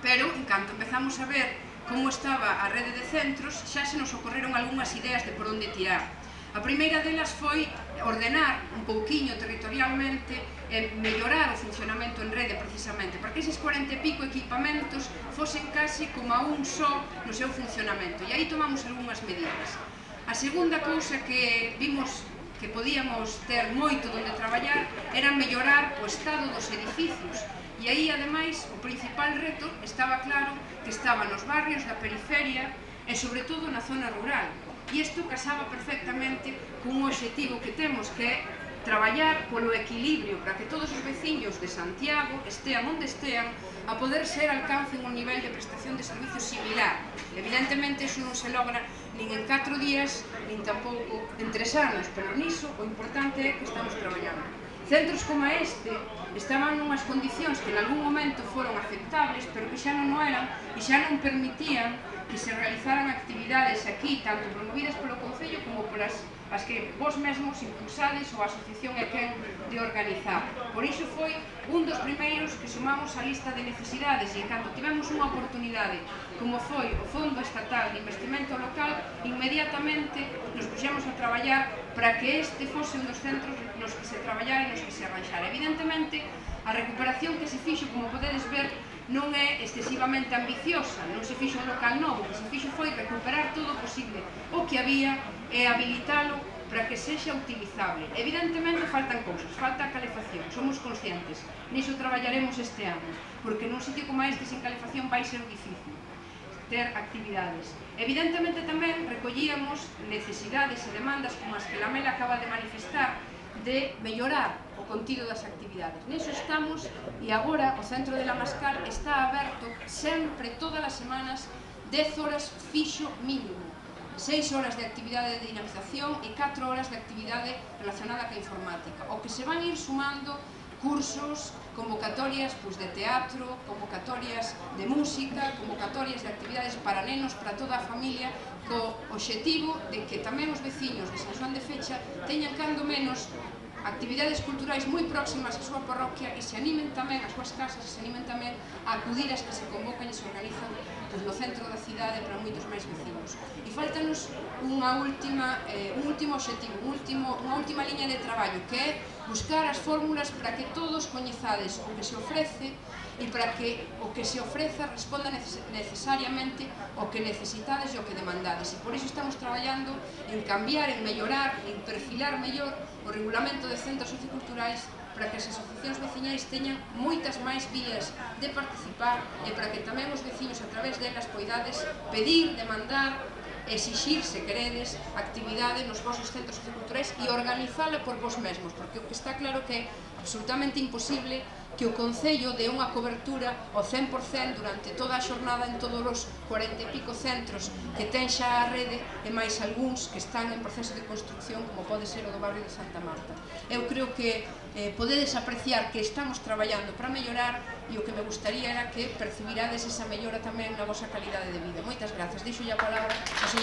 Pero, en canto empezamos a ver como estaba a rede de centros, xa se nos ocorreron algunhas ideas de por onde tirar. A primeira delas foi ordenar un pouquiño territorialmente e mellorar o funcionamento en rede precisamente, para que eses 40 e pico equipamentos fosen casi como a un só no seu funcionamento, e aí tomamos algunhas medidas. A segunda cousa que vimos que podíamos ter moito donde traballar era mellorar o estado dos edificios. E aí, ademais, o principal reto estaba claro que estaba nos barrios da periferia e, sobre todo, na zona rural. E isto casaba perfectamente cun obxectivo que temos, que é traballar polo equilibrio para que todos os veciños de Santiago, estean onde estean, a poder ser alcancen un nivel de prestación de servicios similar. Evidentemente, iso non se logra nin en 4 días, nin tampouco en 3 anos, pero niso o importante é que estamos traballando. Centros como este estaban nunhas condicións que en algún momento foron aceptables, pero que xa non o eran e xa non permitían que se realizaran actividades aquí, tanto promovidas polo Concello como polas as que vos mesmos impulsades ou a asociación é quen de organizar. Por iso foi un dos primeiros que sumamos á lista de necesidades e, en canto tivemos unha oportunidade, como foi o Fondo Estatal de Investimento Local, inmediatamente nos puxemos a traballar para que este fose un dos centros nos que se traballara e nos que se arranxara. Evidentemente, a recuperación que se fixo, como podedes ver, non é excesivamente ambiciosa, non se fixo un local novo, o que se fixo foi recuperar todo o posible o que había e habilitalo para que sexa utilizable. Evidentemente faltan cousas, falta a calefacción, somos conscientes, niso traballaremos este ano, porque nun sitio como este sin calefacción vai ser difícil ter actividades. Evidentemente tamén recollíamos necesidades e demandas como as que la Mel acaba de manifestar de mellorar o contido das actividades. Niso estamos e agora o Centro de la Mascar está aberto sempre, todas as semanas, 10 horas fixo mínimo. 6 horas de actividade de dinamización e 4 horas de actividade relacionada ca informática. O que se van ir sumando cursos, convocatorias de teatro, convocatorias de música, convocatorias de actividades para nenos, para toda a familia, co obxectivo de que tamén os veciños de San Xoán de Fecha teñan cando menos actividades culturais moi próximas á súa parroquia e se animen tamén as súas casas, e se animen tamén a acudir as que se convocan e se organizan no centro da cidade para moitos máis veciños. E faltanos un último obxectivo, unha última liña de traballo, que é buscar as fórmulas para que todos coñezades o que se ofrece e para que o que se ofreza responda necesariamente o que necesitades e o que demandades. E por iso estamos traballando en cambiar, en mellorar, en perfilar mellor o regulamento de centros socioculturais para que as asociacións veciñais teñan moitas máis vías de participar e para que tamén os veciños a través delas poidades pedir, demandar, exixir, se queredes, actividade nos vosos centros socioculturais e organizala por vos mesmos, porque o que está claro que é absolutamente imposible que o Concello dé unha cobertura ao 100% durante toda a xornada en todos os 40 e pico centros que ten xa a rede e máis algúns que están en proceso de construcción, como pode ser o do barrio de Santa Marta. Eu creo que podedes apreciar que estamos traballando para mellorar e o que me gustaría era que percibirades esa mellora tamén na vosa calidade de vida. Moitas grazas. Deixo a palabra a señora